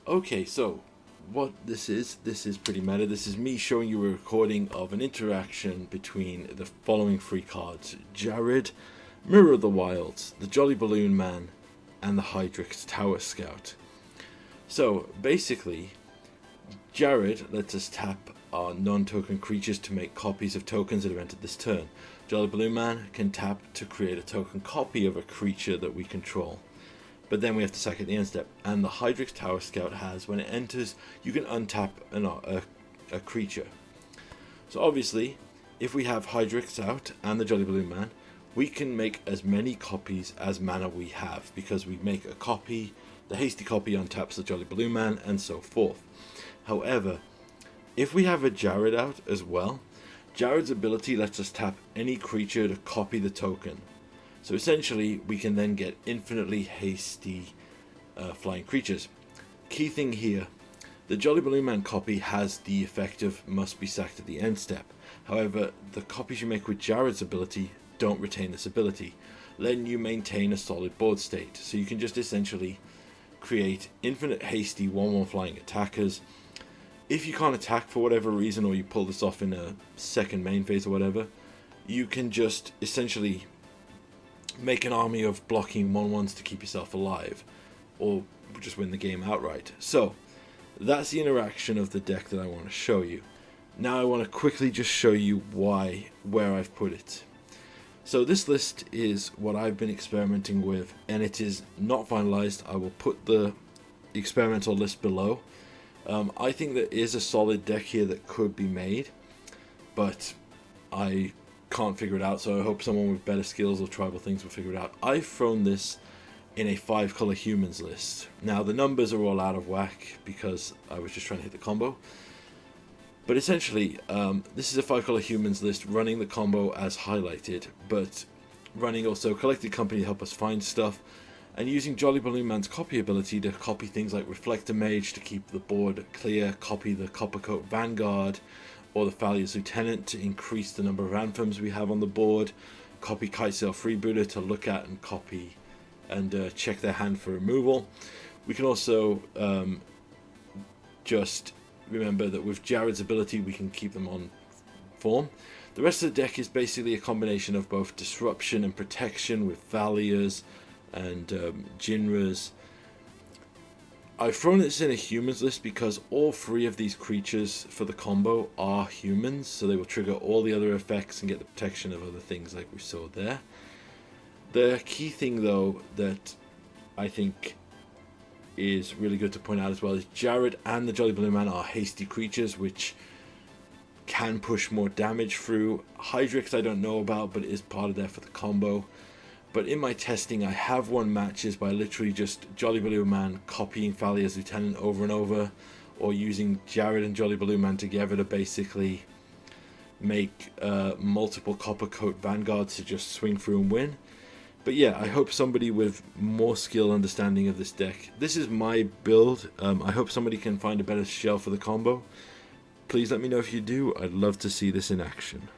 Okay, so what this is pretty meta. This is me showing you a recording of an interaction between the following three cards: Ghired, Mirror of the Wilds, the Jolly Balloon Man, and the Hyrax Tower Scout. So basically, Ghired lets us tap our non-token creatures to make copies of tokens that have entered this turn. Jolly Balloon Man can tap to create a token copy of a creature that we control. But then we have to sack at the end step. And the Hyrax Tower Scout has, when it enters, you can untap a creature. So obviously, if we have Hyrax out and the Jolly Balloon Man, we can make as many copies as mana we have, because we make a copy, the hasty copy untaps the Jolly Balloon Man, and so forth. However, if we have a Ghired out as well, Ghired's ability lets us tap any creature to copy the token. So essentially, we can then get infinitely hasty flying creatures. Key thing here, the Jolly Balloon Man copy has the effect of must be sacked at the end step. However, the copies you make with Ghired's ability don't retain this ability, letting you maintain a solid board state. So you can just essentially create infinite hasty 1/1 flying attackers. If you can't attack for whatever reason, or you pull this off in a second main phase or whatever, you can just essentially make an army of blocking 1/1s to keep yourself alive, or just win the game outright. So that's the interaction of the deck that I want to show you. Now I want to quickly just show you where I've put it. So this list is what I've been experimenting with, and it is not finalized. I will put the experimental list below. I think there is a solid deck here that could be made, but I can't figure it out, so I hope someone with better skills or tribal things will figure it out. I've thrown this in a 5-color humans list. Now the numbers are all out of whack because I was just trying to hit the combo, but essentially this is a 5-color humans list running the combo as highlighted, but running also Collected Company to help us find stuff, and using Jolly Balloon Man's copy ability to copy things like Reflector Mage to keep the board clear, copy the Coppercoat Vanguard, or the Thalia's Lieutenant to increase the number of anthems we have on the board, copy Kitesail Freebooter to look at and copy and check their hand for removal. We can also just remember that with Ghired's ability we can keep them on form. The rest of the deck is basically a combination of both disruption and protection with Thalias and Jinras. I've thrown this in a humans list because all 3 of these creatures for the combo are humans, so they will trigger all the other effects and get the protection of other things like we saw there. The key thing though that I think is really good to point out as well is Ghired and the Jolly Balloon Man are hasty creatures which can push more damage through. Hyrax I don't know about, but it is part of there for the combo. But in my testing, I have won matches by literally just Jolly Balloon Man copying Thalia's Lieutenant over and over, or using Ghired and Jolly Balloon Man together to basically make multiple Coppercoat Vanguards to just swing through and win. But yeah, I hope somebody with more skill understanding of this deck. This is my build. I hope somebody can find a better shell for the combo. Please let me know if you do. I'd love to see this in action.